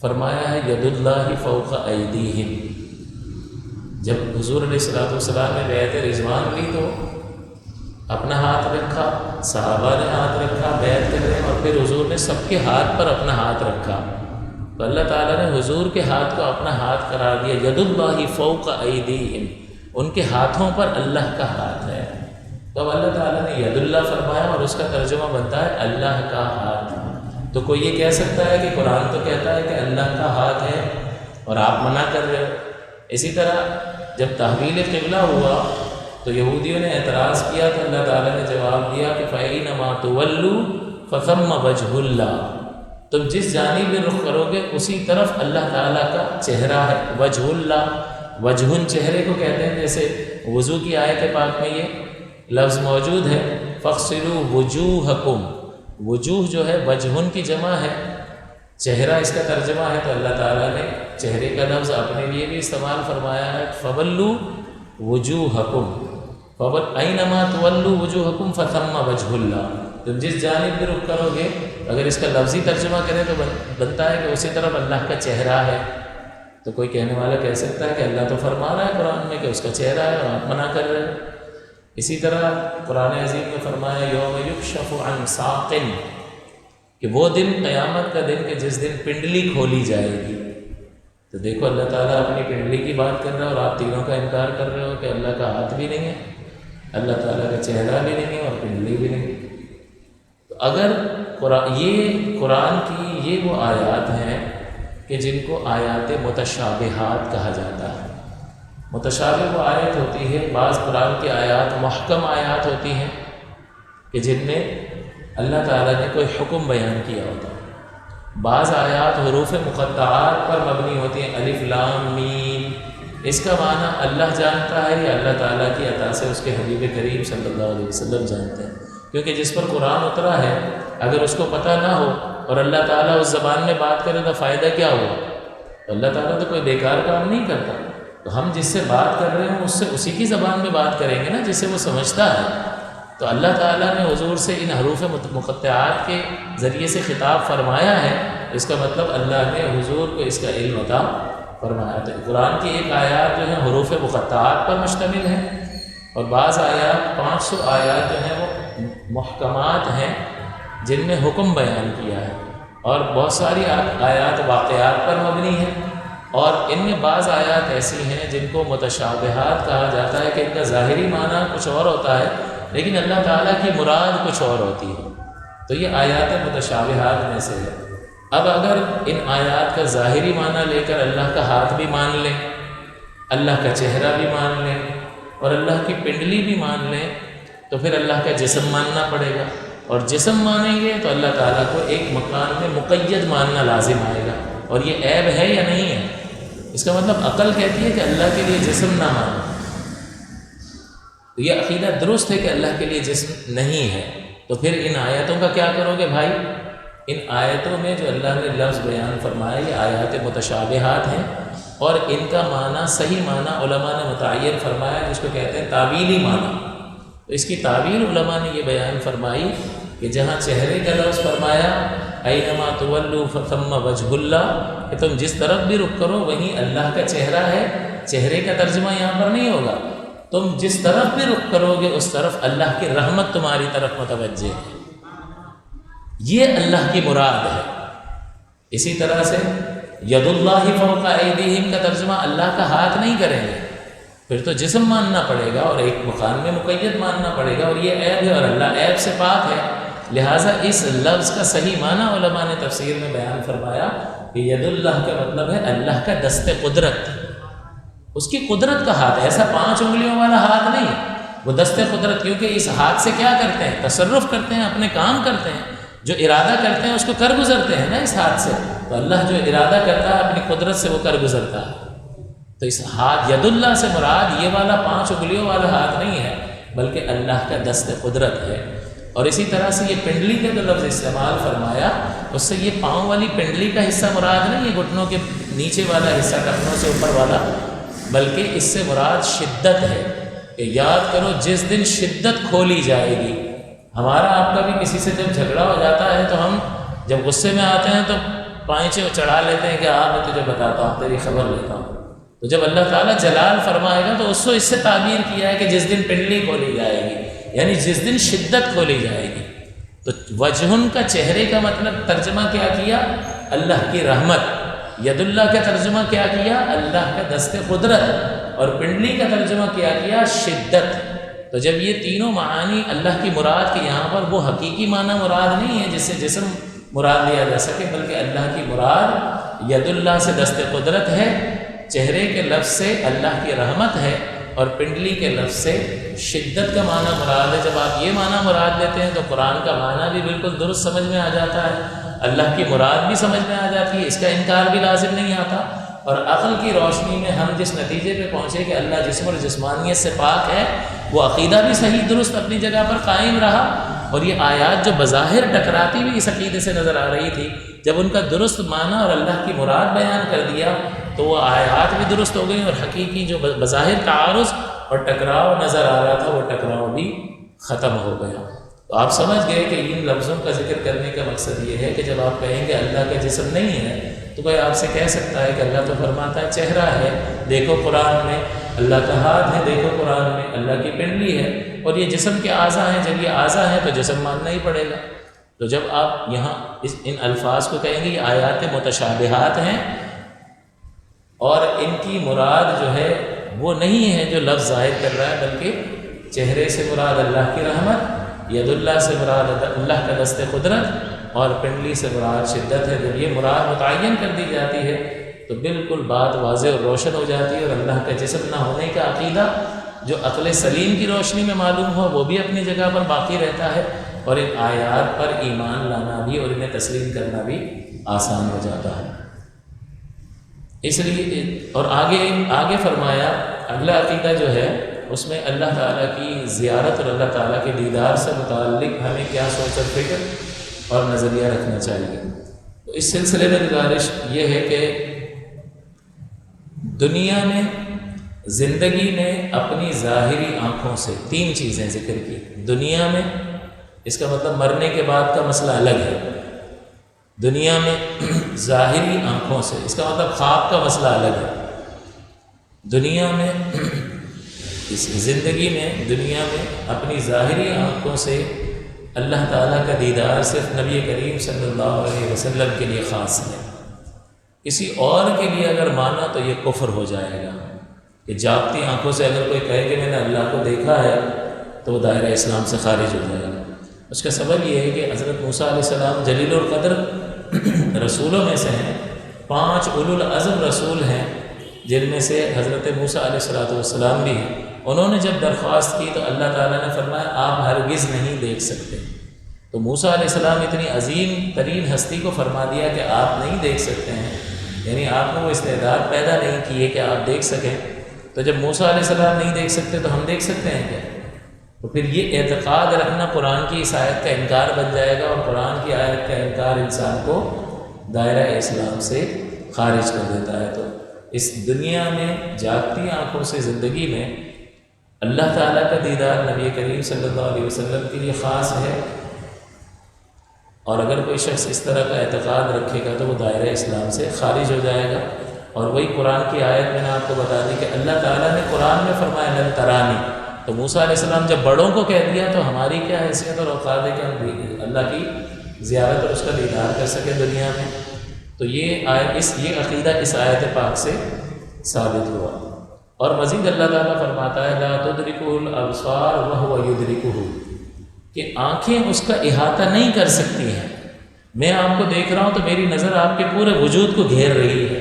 فرمایا ہے ید اللہ فوق ایدیہم۔ جب حضور علیہ السلام نے بیعت رضوان لی تو اپنا ہاتھ رکھا، صحابہ نے ہاتھ رکھا، بیعت کر رہے ہیں، اور پھر حضور نے سب کے ہاتھ پر اپنا ہاتھ رکھا، تو اللہ تعالیٰ نے حضور کے ہاتھ کو اپنا ہاتھ قرار دیا۔ ید اللہ فوق ایدیہم، ان کے ہاتھوں پر اللہ کا ہاتھ ہے۔ تو اب اللہ تعالیٰ نے ید اللہ فرمایا اور اس کا ترجمہ بنتا ہے اللہ کا ہاتھ۔ تو کوئی یہ کہہ سکتا ہے کہ قرآن تو کہتا ہے کہ اللہ کا ہاتھ ہے اور آپ منع کر رہے ہو۔ اسی طرح جب تحویل قبلہ ہوا تو یہودیوں نے اعتراض کیا تو اللہ تعالیٰ نے جواب دیا کہ فَإِنَّمَا تُوَلُّوا فَثَمَّ وَجْهُ اللَّهِ، تم جس جانب بھی رخ کرو گے اسی طرف اللہ تعالیٰ کا چہرہ ہے۔ وجہ اللہ، وجہن چہرے کو کہتے ہیں، جیسے وضو کی آیت پاک میں یہ لفظ موجود ہے فَاغْسِلُوا وُجُوهَكُمْ، وجوہ جو ہے وجہن کی جمع ہے، چہرہ اس کا ترجمہ ہے، تو اللہ تعالیٰ نے چہرے کا لفظ اپنے لیے بھی استعمال فرمایا ہے فَوَلُّوا وُجُوهَكُمْ أَيْنَمَا تُوَلُّوا وُجُوهَكُمْ فَثَمَّ وَجْهُ اللَّهِ، تم جس جانب بھی رخ کرو گے، اگر اس کا لفظی ترجمہ کریں تو بنتا ہے کہ اسی طرف اللہ کا چہرہ ہے۔ تو کوئی کہنے والا کہہ سکتا ہے کہ اللہ تو فرما رہا ہے قرآن میں کہ اس کا چہرہ ہے اور آپ منع کر رہے ہیں۔ اسی طرح قرآن عظیم میں فرمایا یوم یکشف عن ساق، کہ وہ دن قیامت کا دن کہ جس دن پنڈلی کھولی جائے گی۔ تو دیکھو اللہ تعالیٰ اپنی پنڈلی کی بات کر رہا ہے اور آپ تینوں کا انکار کر رہے ہو کہ اللہ کا ہاتھ بھی نہیں ہے، اللہ تعالیٰ کا چہرہ بھی نہیں ہے اور پنڈلی بھی نہیں۔ تو اگر یہ قرآن کی یہ وہ آیات ہیں کہ جن کو آیات متشابہات کہا جاتا ہے۔ متشابہ وہ آیت ہوتی ہے، بعض قرآن کی آیات محکم آیات ہوتی ہیں کہ جن میں اللہ تعالیٰ نے کوئی حکم بیان کیا ہوتا ہے، بعض آیات حروف مقطعات پر مبنی ہوتی ہیں، الف لام میم، اس کا معنی اللہ جانتا ہے یا اللہ تعالیٰ کی عطا سے اس کے حبیب کریم صلی اللہ علیہ وسلم جانتے ہیں، کیونکہ جس پر قرآن اترا ہے اگر اس کو پتہ نہ ہو اور اللہ تعالیٰ اس زبان میں بات کرے تو فائدہ کیا ہوا؟ اللہ تعالیٰ تو کوئی بیکار کام نہیں کرتا، تو ہم جس سے بات کر رہے ہیں اس سے اسی کی زبان میں بات کریں گے نا جس سے وہ سمجھتا ہے۔ تو اللہ تعالیٰ نے حضور سے ان حروف مقطعات کے ذریعے سے خطاب فرمایا ہے، اس کا مطلب اللہ نے حضور کو اس کا علم عطا فرمایا۔ تو قرآن کی ایک آیات جو ہیں حروف مقطعات پر مشتمل ہیں، اور بعض آیات 500 آیات جو ہیں وہ محکمات ہیں جن میں حکم بیان کیا ہے، اور بہت ساری آیات واقعات پر مبنی ہیں، اور ان میں بعض آیات ایسی ہیں جن کو متشابہات کہا جاتا ہے کہ ان کا ظاہری معنی کچھ اور ہوتا ہے لیکن اللہ تعالیٰ کی مراد کچھ اور ہوتی ہے، تو یہ آیات متشابہات میں سے ہے۔ اب اگر ان آیات کا ظاہری معنی لے کر اللہ کا ہاتھ بھی مان لیں، اللہ کا چہرہ بھی مان لیں اور اللہ کی پنڈلی بھی مان لیں تو پھر اللہ کا جسم ماننا پڑے گا، اور جسم مانیں گے تو اللہ تعالیٰ کو ایک مکان میں مقید ماننا لازم آئے گا، اور یہ عیب ہے یا نہیں ہے؟ اس کا مطلب عقل کہتی ہے کہ اللہ کے لیے جسم نہ مانو، تو یہ عقیدہ درست ہے کہ اللہ کے لیے جسم نہیں ہے، تو پھر ان آیتوں کا کیا کرو گے بھائی؟ ان آیتوں میں جو اللہ نے لفظ بیان فرمایا یہ آیات متشابہات ہیں، اور ان کا معنی صحیح معنی علماء نے متعین فرمایا جس کو کہتے ہیں تعویلی معنی۔ تو اس کی تعویل علماء نے یہ بیان فرمائی کہ جہاں چہرے کا لفظ فرمایا اینما تولوا فثم وجہ اللہ، کہ تم جس طرف بھی رخ کرو وہیں اللہ کا چہرہ ہے، چہرے کا ترجمہ یہاں پر نہیں ہوگا، تم جس طرف بھی رخ کرو گے اس طرف اللہ کی رحمت تمہاری طرف متوجہ ہے۔ یہ اللہ کی مراد ہے۔ اسی طرح سے ید اللہ فوق ایدیہم کا ترجمہ اللہ کا ہاتھ نہیں کریں گے، پھر تو جسم ماننا پڑے گا اور ایک مکان میں مقید ماننا پڑے گا، اور یہ عیب ہے اور اللہ عیب سے پاک ہے۔ لہٰذا اس لفظ کا صحیح معنی علماء نے تفسیر میں بیان فرمایا کہ ید اللہ کا مطلب ہے اللہ کا دست قدرت، اس کی قدرت کا ہاتھ، ایسا 5 انگلیوں والا ہاتھ نہیں، وہ دست قدرت، کیونکہ اس ہاتھ سے کیا کرتے ہیں؟ تصرف کرتے ہیں، اپنے کام کرتے ہیں، جو ارادہ کرتے ہیں اس کو کر گزرتے ہیں نا اس ہاتھ سے، تو اللہ جو ارادہ کرتا ہے اپنی قدرت سے وہ کر گزرتا ہے۔ تو اس ہاتھ ید اللہ سے مراد یہ والا 5 انگلیوں والا ہاتھ نہیں ہے، بلکہ اللہ کا دست قدرت ہے۔ اور اسی طرح سے یہ پنڈلی کا جو لفظ استعمال فرمایا، اس سے یہ پاؤں والی پنڈلی کا حصہ مراد نہیں ہے، گھٹنوں کے نیچے والا حصہ، ٹخنوں سے اوپر والا، بلکہ اس سے مراد شدت ہے کہ یاد کرو جس دن شدت کھولی جائے گی۔ ہمارا آپ کا بھی کسی سے جب جھگڑا ہو جاتا ہے تو ہم جب غصے میں آتے ہیں تو پائچے چڑھا لیتے ہیں کہ میں تجھے بتاتا ہوں، تیری خبر لیتا ہوں۔ تو جب اللہ تعالیٰ جلال فرمائے گا تو اس سے تعبیر کیا ہے کہ جس دن پنڈلی کھولی جائے گی، یعنی جس دن شدت کھولی جائے گی۔ تو وجہن کا چہرے کا مطلب ترجمہ کیا کیا؟ اللہ کی رحمت۔ ید اللہ کا ترجمہ کیا کیا؟ اللہ کا دست قدرت۔ اور پنڈلی کا ترجمہ کیا شدت۔ تو جب یہ تینوں معانی اللہ کی مراد کے یہاں پر وہ حقیقی معنی مراد نہیں ہے جس سے جسم مراد لیا جا سکے، بلکہ اللہ کی مراد ید اللہ سے دست قدرت ہے، چہرے کے لفظ سے اللہ کی رحمت ہے، اور پنڈلی کے لفظ سے شدت کا معنی مراد ہے۔ جب آپ یہ معنی مراد لیتے ہیں تو قرآن کا معنی بھی بالکل درست سمجھ میں آ جاتا ہے، اللہ کی مراد بھی سمجھ میں آ جاتی ہے، اس کا انکار بھی لازم نہیں آتا۔ اور عقل کی روشنی میں ہم جس نتیجے پہ پہنچے کہ اللہ جسم اور جسمانیت سے پاک ہے، وہ عقیدہ بھی صحیح درست اپنی جگہ پر قائم رہا۔ اور یہ آیات جو بظاہر ٹکراتی بھی اس عقیدے سے نظر آ رہی تھی، جب ان کا درست معنی اور اللہ کی مراد بیان کر دیا تو وہ آیات بھی درست ہو گئیں، اور حقیقی جو بظاہر تعارض اور ٹکراؤ نظر آ رہا تھا وہ ٹکراؤ بھی ختم ہو گیا۔ تو آپ سمجھ گئے کہ ان لفظوں کا ذکر کرنے کا مقصد یہ ہے کہ جب آپ کہیں گے اللہ کا جسم نہیں ہے تو کوئی آپ سے کہہ سکتا ہے کہ اللہ تو فرماتا ہے چہرہ ہے، دیکھو قرآن میں، اللہ کا ہاتھ ہے، دیکھو قرآن میں، اللہ کی پنڈلی ہے، اور یہ جسم کے اعضاء ہیں۔ جب یہ اعضاء ہیں تو جسم ماننا ہی پڑے گا۔ تو جب آپ یہاں ان الفاظ کو کہیں گے یہ آیات متشابہات ہیں، اور ان کی مراد جو ہے وہ نہیں ہے جو لفظ ظاہر کر رہا ہے، بلکہ چہرے سے مراد اللہ کی رحمت، ید اللہ سے مراد اللہ کا دست قدرت، اور پنڈلی سے مراد شدت ہے۔ جب یہ مراد متعین کر دی جاتی ہے تو بالکل بات واضح اور روشن ہو جاتی ہے، اور اللہ کا جسم نہ ہونے کا عقیدہ جو عقل سلیم کی روشنی میں معلوم ہو وہ بھی اپنی جگہ پر باقی رہتا ہے، اور ان آیات پر ایمان لانا بھی اور انہیں تسلیم کرنا بھی آسان ہو جاتا ہے۔ اس لیے اور آگے فرمایا اگلا عقیدہ جو ہے اس میں اللہ تعالیٰ کی زیارت اور اللہ تعالیٰ کے دیدار سے متعلق ہمیں کیا سوچ اور فکر اور نظریہ رکھنا چاہیے۔ تو اس سلسلے میں گزارش یہ ہے کہ دنیا میں زندگی میں اپنی ظاہری آنکھوں سے 3 چیزیں ذکر کی۔ دنیا میں، اس کا مطلب مرنے کے بعد کا مسئلہ الگ ہے، دنیا میں ظاہری آنکھوں سے، اس کا مطلب خواب کا مسئلہ الگ ہے۔ دنیا میں اس زندگی میں دنیا میں اپنی ظاہری آنکھوں سے اللہ تعالیٰ کا دیدار صرف نبی کریم صلی اللہ علیہ وسلم کے لیے خاص ہے۔ کسی اور کے لیے اگر مانا تو یہ کفر ہو جائے گا کہ جاگتی آنکھوں سے اگر کوئی کہے کہ میں نے اللہ کو دیکھا ہے تو وہ دائرہ اسلام سے خارج ہو جائے گا۔ اس کا سبب یہ ہے کہ حضرت موسیٰ علیہ السلام جلیل القدر رسولوں میں سے ہیں، 5 اولو العزم رسول ہیں، جن میں سے حضرت موسیٰ علیہ السلام بھی ہیں۔ انہوں نے جب درخواست کی تو اللہ تعالیٰ نے فرمایا آپ ہرگز نہیں دیکھ سکتے۔ تو موسیٰ علیہ السلام اتنی عظیم ترین ہستی کو فرما دیا کہ آپ نہیں دیکھ سکتے ہیں، یعنی آپ نے وہ استعداد پیدا نہیں کی ہے کہ آپ دیکھ سکیں۔ تو جب موسیٰ علیہ السلام نہیں دیکھ سکتے تو ہم دیکھ سکتے ہیں کیا؟ تو پھر یہ اعتقاد رکھنا قرآن کی اس آیت کا انکار بن جائے گا، اور قرآن کی آیت کا انکار انسان کو دائرہ اسلام سے خارج کر دیتا ہے۔ تو اس دنیا میں جاگتی آنکھوں سے زندگی میں اللہ تعالیٰ کا دیدار نبی کریم صلی اللہ علیہ وسلم کے لیے خاص ہے، اور اگر کوئی شخص اس طرح کا اعتقاد رکھے گا تو وہ دائرہ اسلام سے خارج ہو جائے گا۔ اور وہی قرآن کی آیت میں نے آپ کو بتا دی کہ اللہ تعالیٰ نے قرآن میں فرمایا لن ترانی، تو موسیٰ علیہ السلام جب بڑوں کو کہہ دیا تو ہماری کیا حیثیت اور اوقات ہے کہ ہم اللہ کی زیارت اور اس کا دیدار کر سکے دنیا میں۔ تو یہ عقیدہ اس آیت پاک سے ثابت ہوا۔ اور مزید اللہ تعالیٰ فرماتا ہے لا تدرکہ الابصار وہو یدرکہ، کہ آنکھیں اس کا احاطہ نہیں کر سکتی ہیں۔ میں آپ کو دیکھ رہا ہوں تو میری نظر آپ کے پورے وجود کو گھیر رہی ہے،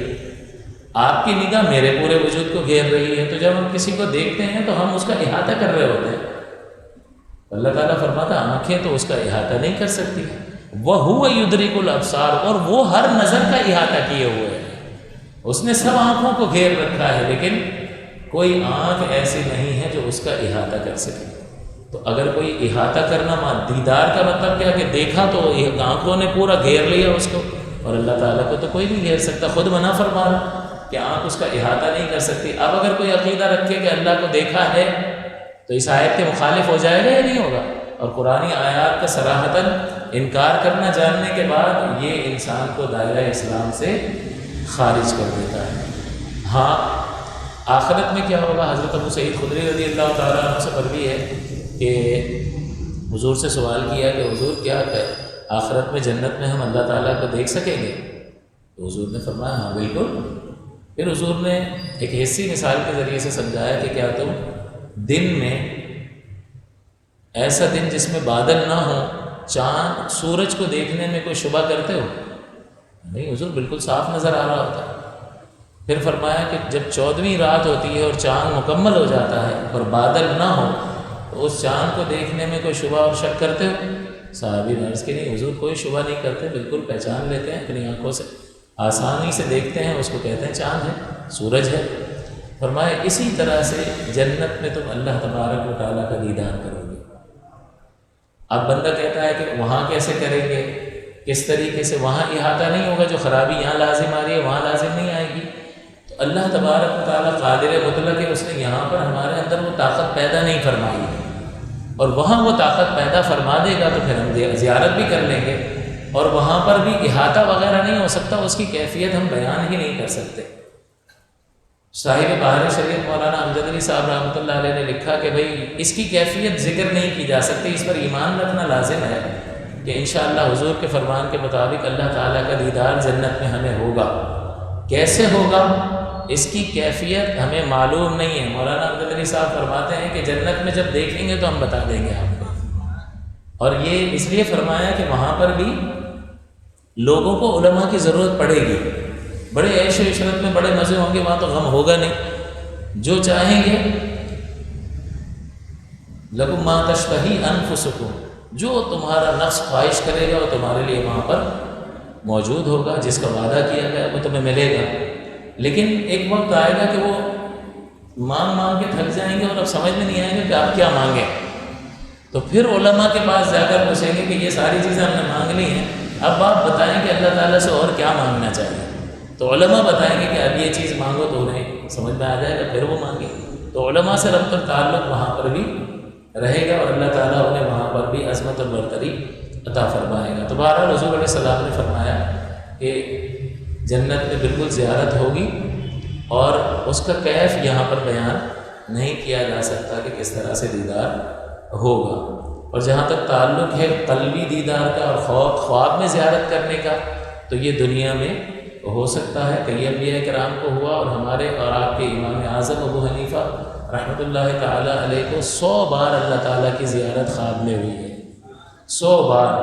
آپ کی نگاہ میرے پورے وجود کو گھیر رہی ہے۔ تو جب ہم کسی کو دیکھتے ہیں تو ہم اس کا احاطہ کر رہے ہوتے ہیں۔ اللہ تعالیٰ فرماتا آنکھیں تو اس کا احاطہ نہیں کر سکتی، وَهُوَ يُدْرِكُ الْأَبْصَارَ، اور وہ ہر نظر کا احاطہ کیے ہوئے ہیں۔ اس نے سب آنکھوں کو گھیر رکھا ہے، لیکن کوئی آنکھ ایسی نہیں ہے جو اس کا احاطہ کر سکے۔ تو اگر کوئی احاطہ کرنا دیدار کا مطلب کیا کہ دیکھا تو آنکھوں نے پورا گھیر لیا اس کو، اور اللہ تعالیٰ کو تو کوئی نہیں گھیر سکتا، خود منع فرما رہا کہ آنکھ اس کا احاطہ نہیں کر سکتی۔ اب اگر کوئی عقیدہ رکھے کہ اللہ کو دیکھا ہے تو اس آیت کے مخالف ہو جائے گا یا نہیں ہوگا؟ اور قرآنی آیات کا صراحتاً انکار کرنا جاننے کے بعد یہ انسان کو دائرہ اسلام سے خارج کر دیتا ہے۔ ہاں آخرت میں کیا ہوگا؟ حضرت ابو سعید خدری رضی اللہ تعالیٰ عنہ سے مروی ہے کہ حضور سے سوال کیا کہ حضور کیا ہے آخرت میں جنت میں ہم اللہ تعالیٰ کو دیکھ سکیں گے؟ تو حضور نے فرمایا ہاں بالکل۔ پھر حضور نے ایک حصی مثال کے ذریعے سے سمجھایا کہ کیا تم دن میں ایسا دن جس میں بادل نہ ہو، چاند سورج کو دیکھنے میں کوئی شبہ کرتے ہو؟ نہیں حضور، بالکل صاف نظر آ رہا ہوتا ہے۔ پھر فرمایا کہ جب 14ویں رات ہوتی ہے اور چاند مکمل ہو جاتا ہے اور بادل نہ ہو تو اس چاند کو دیکھنے میں کوئی شبہ اور شک کرتے ہو؟ صحابی نے عرض کی نہیں حضور، کوئی شبہ نہیں کرتے، بالکل پہچان لیتے ہیں اپنی آنکھوں سے، آسانی سے دیکھتے ہیں، اس کو کہتے ہیں چاند ہے، سورج ہے۔ فرمایا اسی طرح سے جنت میں تم اللہ تبارک و تعالیٰ کا دیدار کرو گے۔ اب بندہ کہتا ہے کہ وہاں کیسے کریں گے، کس طریقے سے؟ وہاں احاطہ نہیں ہوگا، جو خرابی یہاں لازم آ رہی ہے وہاں لازم نہیں آئے گی۔ تو اللہ تبارک و تعالیٰ قادر مطلق ہے، اس نے یہاں پر ہمارے اندر وہ طاقت پیدا نہیں فرمائی ہے، اور وہاں وہ طاقت پیدا فرما دے گا تو پھر ہم زیارت بھی کر لیں گے، اور وہاں پر بھی احاطہ وغیرہ نہیں ہو سکتا، اس کی کیفیت ہم بیان ہی نہیں کر سکتے۔ صاحب بہار شریعت مولانا امجد علی صاحب رحمۃ اللہ علیہ نے لکھا کہ بھئی اس کی کیفیت ذکر نہیں کی جا سکتی، اس پر ایمان رکھنا لازم ہے کہ انشاءاللہ حضور کے فرمان کے مطابق اللہ تعالیٰ کا دیدار جنت میں ہمیں ہوگا۔ کیسے ہوگا اس کی کیفیت ہمیں معلوم نہیں ہے۔ مولانا امجد علی صاحب فرماتے ہیں کہ جنت میں جب دیکھیں گے تو ہم بتا دیں گے آپ کو، اور یہ اس لیے فرمایا کہ وہاں پر بھی لوگوں کو علماء کی ضرورت پڑے گی۔ بڑے عیش و عشرت میں بڑے مزے ہوں گے، وہاں تو غم ہوگا نہیں، جو چاہیں گے لَكُمْ مَا تَشْتَهِي أَنفُسُكُمْ، جو تمہارا نفس خواہش کرے گا وہ تمہارے لیے وہاں پر موجود ہوگا، جس کا وعدہ کیا گیا وہ تمہیں ملے گا۔ لیکن ایک وقت آئے گا کہ وہ مانگ مانگ کے تھک جائیں گے اور اب سمجھ میں نہیں آئیں گے کہ آپ کیا مانگیں، تو پھر علماء کے پاس جا کر پوچھیں گے کہ یہ ساری چیزیں ہم نے مانگ لی ہیں، اب آپ بتائیں کہ اللہ تعالیٰ سے اور کیا مانگنا چاہیے؟ تو علماء بتائیں گے کہ اب یہ چیز مانگو تو انہیں سمجھ میں آ جائے گا، پھر وہ مانگے۔ تو علماء سے ربط اور تعلق وہاں پر بھی رہے گا، اور اللہ تعالیٰ انہیں وہاں پر بھی عظمت اور برتری عطا فرمائے گا۔ تو بہرحال حضور علیہ السلام نے فرمایا کہ جنت میں بالکل زیارت ہوگی، اور اس کا کیف یہاں پر بیان نہیں کیا جا سکتا کہ کس طرح سے دیدار ہوگا۔ اور جہاں تک تعلق ہے قلبی دیدار کا اور خواب میں زیارت کرنے کا، تو یہ دنیا میں ہو سکتا ہے، کئی انبیاء کرام کو ہوا، اور ہمارے اور آپ کے امام اعظم ابو حنیفہ رحمۃ اللہ تعالیٰ علیہ کو 100 بار اللہ تعالیٰ کی زیارت خواب میں ہوئی ہے، 100 بار۔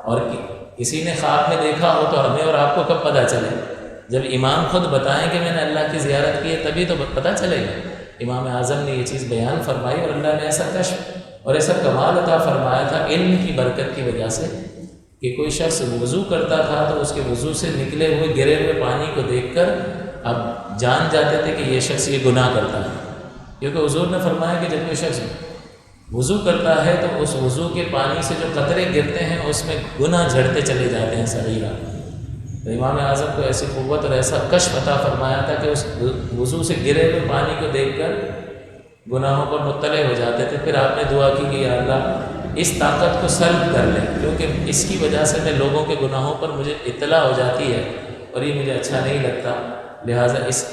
اور کسی نے خواب میں دیکھا ہو تو ہمیں اور آپ کو کب پتہ چلے؟ جب امام خود بتائیں کہ میں نے اللہ کی زیارت کی ہے تبھی تو پتہ چلے گا۔ امام اعظم نے یہ چیز بیان فرمائی، اور اللہ نے ایسا کشف اور ایسا کمال عطا فرمایا تھا علم کی برکت کی وجہ سے کہ کوئی شخص وضو کرتا تھا تو اس کے وضو سے نکلے ہوئے گرے ہوئے پانی کو دیکھ کر اب جان جاتے تھے کہ یہ شخص یہ گناہ کرتا ہے، کیونکہ حضور نے فرمایا کہ جب کوئی شخص وضو کرتا ہے تو اس وضو کے پانی سے جو قطرے گرتے ہیں اس میں گناہ جھڑتے چلے جاتے ہیں صغیرہ۔ تو امام اعظم کو ایسی قوت اور ایسا کشف عطا فرمایا تھا کہ اس وضو سے گرے ہوئے پانی کو دیکھ کر گناہوں پر مطلع ہو جاتے تھے۔ پھر آپ نے دعا کی کہ یا اللہ اس طاقت کو سلب کر لیں، کیونکہ اس کی وجہ سے میں لوگوں کے گناہوں پر مجھے اطلاع ہو جاتی ہے اور یہ مجھے اچھا نہیں لگتا، لہٰذا اس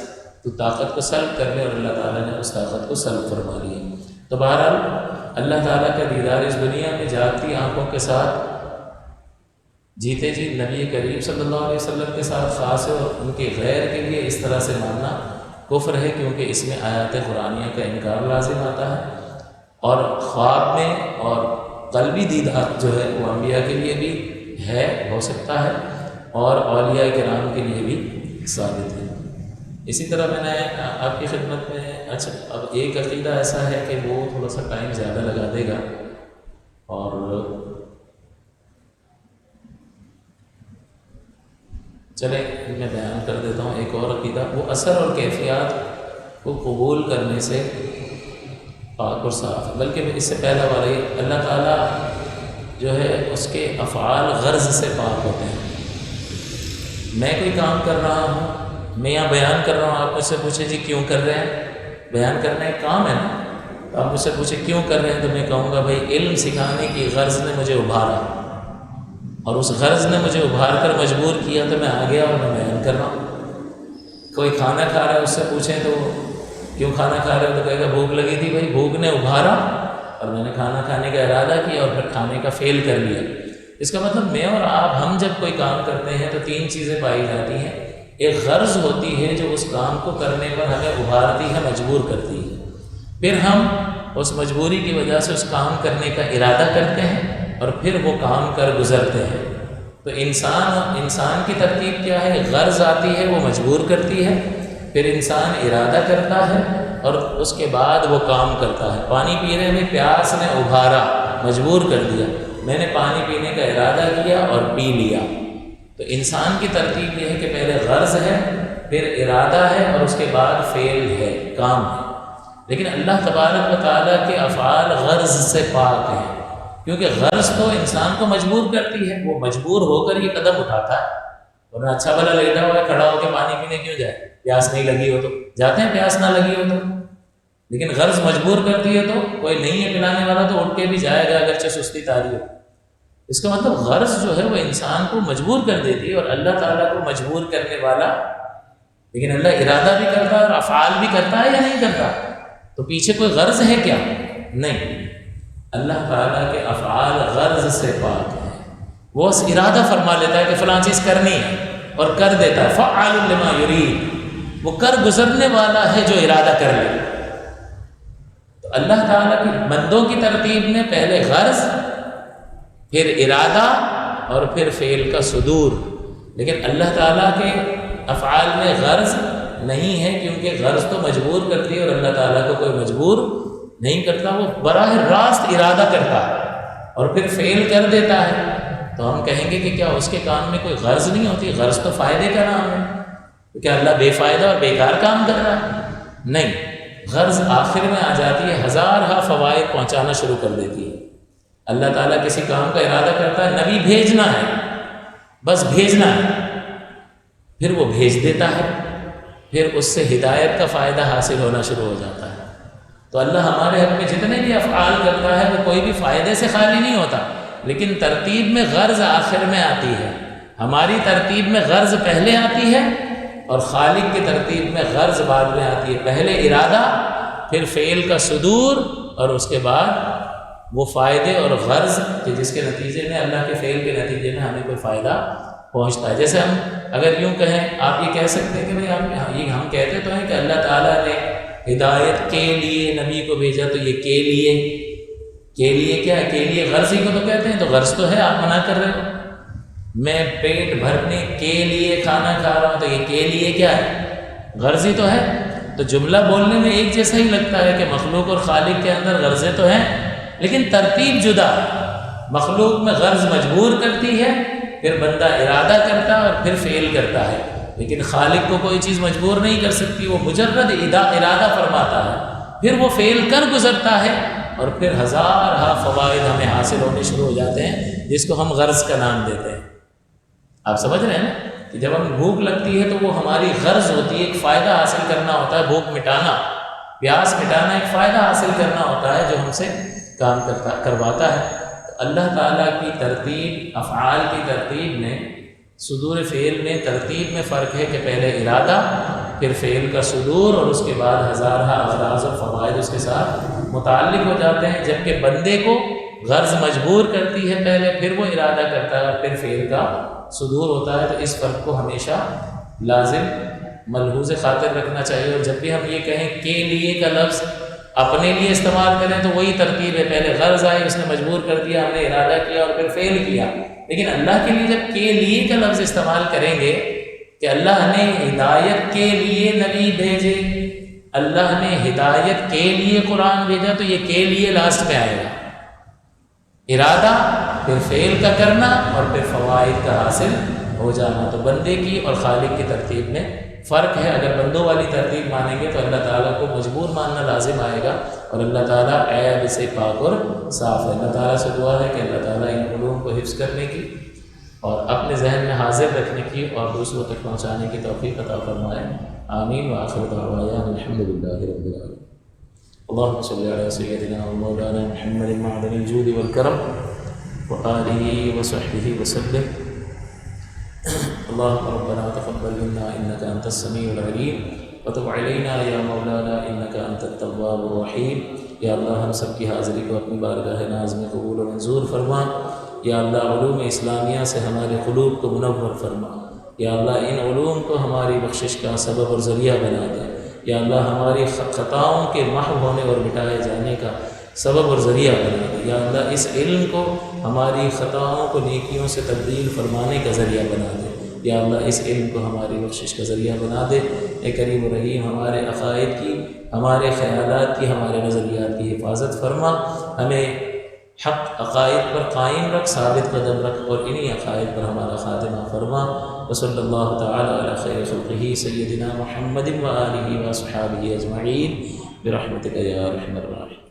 تو طاقت کو سلب کر لیں، اور اللہ تعالیٰ نے اس طاقت کو سلب فرما لیا۔ تو بہرحال اللہ تعالیٰ کا دیدار اس دنیا میں جاگتی آنکھوں کے ساتھ جیتے جی نبی کریم صلی اللہ علیہ وسلم کے ساتھ خاص ہے، اور ان کے غیر کے لیے اس طرح سے ماننا کفر ہے، کیونکہ اس میں آیات قرآنیہ کا انکار لازم آتا ہے۔ اور خواب میں اور قلبی دیدار جو ہے وہ انبیاء کے لیے بھی ہے، ہو سکتا ہے، اور اولیاء کرام کے لیے بھی ثابت ہے۔ اسی طرح میں نے آپ کی خدمت میں اچھا اب ایک عقیدہ ایسا ہے کہ وہ تھوڑا سا ٹائم زیادہ لگا دے گا، اور چلیں میں بیان کر دیتا ہوں ایک اور عقیدہ۔ وہ اثر اور کیفیات کو قبول کرنے سے پاک اور صاف ہے، بلکہ اس سے پہلا والا یہ اللہ تعالیٰ جو ہے اس کے افعال غرض سے پاک ہوتے ہیں۔ میں کوئی کام کر رہا ہوں، میں یہاں بیان کر رہا ہوں، آپ مجھ سے پوچھیں جی کیوں کر رہے ہیں؟ بیان کرنا ایک کام ہے نا، تو آپ مجھ سے پوچھیں کیوں کر رہے ہیں، تو میں کہوں گا بھائی علم سکھانے کی غرض نے مجھے ابھارا، اور اس غرض نے مجھے ابھار کر مجبور کیا، تو میں آ گیا اور میں بیان کر رہا ہوں۔ کوئی کھانا کھا رہا ہے، اس سے پوچھیں تو کیوں کھانا کھا رہے ہو، تو کہے گا بھوک لگی تھی، بھائی بھوک نے ابھارا اور میں نے کھانا کھانے کا ارادہ کیا اور پھر کھانے کا فیل کر لیا۔ اس کا مطلب میں اور آپ ہم جب کوئی کام کرتے ہیں تو تین چیزیں پائی جاتی ہیں۔ ایک غرض ہوتی ہے جو اس کام کو کرنے پر ہمیں ابھارتی ہے، مجبور کرتی ہے، پھر ہم اس مجبوری کی وجہ سے اس کام کرنے کا ارادہ کرتے ہیں اور پھر وہ کام کر گزرتے ہیں۔ تو انسان کی ترتیب کیا ہے؟ غرض آتی ہے، وہ مجبور کرتی ہے، پھر انسان ارادہ کرتا ہے اور اس کے بعد وہ کام کرتا ہے۔ پانی پینے میں پیاس نے ابھارا، مجبور کر دیا، میں نے پانی پینے کا ارادہ کیا اور پی لیا۔ تو انسان کی ترتیب یہ ہے کہ پہلے غرض ہے، پھر ارادہ ہے، اور اس کے بعد فعل ہے، کام ہے۔ لیکن اللہ تبارک و تعالیٰ کے افعال غرض سے پاک ہیں، کیونکہ غرض تو انسان کو مجبور کرتی ہے، وہ مجبور ہو کر یہ قدم اٹھاتا ہے، ورنہ اچھا بھلا لیٹا ہوا ہے، کھڑا ہو کے پانی پینے کیوں جائے؟ پیاس نہیں لگی ہو تو جاتے ہیں، پیاس نہ لگی ہو تو، لیکن غرض مجبور کرتی ہے تو کوئی نہیں ہے پلانے والا تو اٹھ کے بھی جائے گا اگرچہ سستی طاری ہو۔ اس کا مطلب غرض جو ہے وہ انسان کو مجبور کر دیتی ہے، اور اللہ تعالیٰ کو مجبور کرنے والا، لیکن اللہ ارادہ بھی کرتا ہے اور افعال بھی کرتا ہے یا نہیں کرتا؟ تو پیچھے کوئی غرض ہے کیا؟ نہیں، اللہ تعالیٰ کے افعال غرض سے پاک ہیں۔ وہ ارادہ فرما لیتا ہے کہ فلاں چیز کرنی ہے اور کر دیتا ہے، فعال لما یرید، وہ کر گزرنے والا ہے جو ارادہ کر لے۔ تو اللہ تعالیٰ کی بندوں کی ترتیب میں پہلے غرض، پھر ارادہ، اور پھر فعل کا صدور۔ لیکن اللہ تعالیٰ کے افعال میں غرض نہیں ہے، کیونکہ غرض تو مجبور کرتی ہے اور اللہ تعالیٰ کو کوئی مجبور نہیں کرتا، وہ براہ راست ارادہ کرتا ہے اور پھر فعل کر دیتا ہے۔ تو ہم کہیں گے کہ کیا اس کے کام میں کوئی غرض نہیں ہوتی؟ غرض تو فائدے کا نام ہے، تو کیا اللہ بے فائدہ اور بیکار کام کر رہا ہے؟ نہیں، غرض آخر میں آ جاتی ہے، ہزارہ فوائد پہنچانا شروع کر دیتی ہے۔ اللہ تعالیٰ کسی کام کا ارادہ کرتا ہے، نبی بھیجنا ہے، بس بھیجنا ہے، پھر وہ بھیج دیتا ہے، پھر اس سے ہدایت کا فائدہ حاصل ہونا شروع ہو جاتا ہے۔ تو اللہ ہمارے حق میں جتنے بھی افعال کرتا ہے وہ کوئی بھی فائدے سے خالی نہیں ہوتا، لیکن ترتیب میں غرض آخر میں آتی ہے۔ ہماری ترتیب میں غرض پہلے آتی ہے اور خالق کی ترتیب میں غرض بعد میں آتی ہے، پہلے ارادہ، پھر فعل کا صدور، اور اس کے بعد وہ فائدے اور غرض کہ جس کے نتیجے میں اللہ کے فعل کے نتیجے میں ہمیں کوئی فائدہ پہنچتا ہے۔ جیسے ہم اگر یوں کہیں، آپ یہ کہہ سکتے ہیں کہ بھائی ہم کہتے تو ہیں کہ اللہ تعالیٰ نے ہدایت کے لیے نبی کو بھیجا، تو یہ کے لیے کیا ہے؟ کے لیے غرض ہی کو تو کہتے ہیں، تو غرض تو ہے، آپ منع کر رہے ہو۔ میں پیٹ بھرنے کے لیے کھانا کھا رہا ہوں، تو یہ کے لیے کیا ہے؟ غرض ہی تو ہے۔ تو جملہ بولنے میں ایک جیسا ہی لگتا ہے کہ مخلوق اور خالق کے اندر غرضیں تو ہیں، لیکن ترتیب جدا ہے۔ مخلوق میں غرض مجبور کرتی ہے، پھر بندہ ارادہ کرتا ہے اور پھر فعل کرتا ہے، لیکن خالق کو کوئی چیز مجبور نہیں کر سکتی، وہ مجرد ارادہ فرماتا ہے، پھر وہ فعل کر گزرتا ہے، اور پھر ہزارہ فوائد ہمیں حاصل ہونے شروع ہو جاتے ہیں، جس کو ہم غرض کا نام دیتے ہیں۔ آپ سمجھ رہے ہیں نا کہ جب ہم بھوک لگتی ہے تو وہ ہماری غرض ہوتی ہے، ایک فائدہ حاصل کرنا ہوتا ہے، بھوک مٹانا، پیاس مٹانا، ایک فائدہ حاصل کرنا ہوتا ہے جو ہم سے کام کرواتا ہے۔ تو اللہ تعالیٰ کی ترتیب، افعال کی ترتیب میں، صدور فعل میں ترتیب میں فرق ہے کہ پہلے ارادہ، پھر فعل کا صدور، اور اس کے بعد ہزارہ اغراض اور فوائد اس کے ساتھ متعلق ہو جاتے ہیں، جبکہ بندے کو غرض مجبور کرتی ہے پہلے، پھر وہ ارادہ کرتا ہے اور پھر فعل کا صدور ہوتا ہے۔ تو اس فرق کو ہمیشہ لازم ملحوظ خاطر رکھنا چاہیے، اور جب بھی ہم یہ کہیں کے لیے کا لفظ اپنے لیے استعمال کریں تو وہی ترتیب ہے، پہلے غرض آئی، اس نے مجبور کر دیا، ہم نے ارادہ کیا اور پھر فعل کیا۔ لیکن اللہ کے لیے جب کے لیے کا لفظ استعمال کریں گے کہ اللہ نے ہدایت کے لیے نبی بھیجے، اللہ نے ہدایت کے لیے قرآن بھیجا، تو یہ کے لیے لاسٹ میں آئے گا، ارادہ پھر فعل کا کرنا اور پھر فوائد کا حاصل ہو جانا۔ تو بندے کی اور خالق کی ترتیب میں فرق ہے۔ اگر بندوں والی ترتیب مانیں گے تو اللہ تعالیٰ کو مجبور ماننا لازم آئے گا، اور اللہ تعالیٰ عیب سے پاک اور صاف ہے۔ اللہ تعالیٰ سے دعا ہے کہ اللہ تعالیٰ ان علوم کو حفظ کرنے کی اور اپنے ذہن میں حاضر رکھنے کی اور دوسروں تک پہنچانے کی توفیق عطا فرمائے۔ آمین وآخر دعوانا الحمد للہ رب العالمین۔ اللهم صل على سيدنا ومولانا محمد معدن الجود والكرم وآله وصحبه وسلم۔ اللهم ربنا تقبل منا إنك أنت السميع العليم وتب علينا يا مولانا إنك أنت التواب الرحيم۔ یا اللہ ہم سب کی حاضری کو اپنی بارگاہ ناز میں قبول و منظور فرما۔ یا اللہ علوم اسلامیہ سے ہمارے قلوب کو منور فرما۔ یا اللہ ان علوم کو ہماری بخشش کا سبب اور ذریعہ بنا دے۔ یا اللہ ہماری خطاؤں کے محو ہونے اور مٹائے جانے کا سبب اور ذریعہ بنا دے۔ یا اللہ اس علم کو ہماری خطاؤں کو نیکیوں سے تبدیل فرمانے کا ذریعہ بنا دے۔ یا اللہ اس علم کو ہماری بخشش کا ذریعہ بنا دے۔ اے کریم و رحیم ہمارے عقائد کی، ہمارے خیالات کی، ہمارے نظریات کی حفاظت فرما۔ ہمیں حق عقائد پر قائم رکھ، ثابت قدم رکھ، اور انہی عقائد پر ہمارا خاتمہ فرما۔ وصلی اللہ تعالی علی خیر خلقہ سیدنا محمد وآلہ وصحبہ اجمعین برحمتک یا ارحم الراحمین۔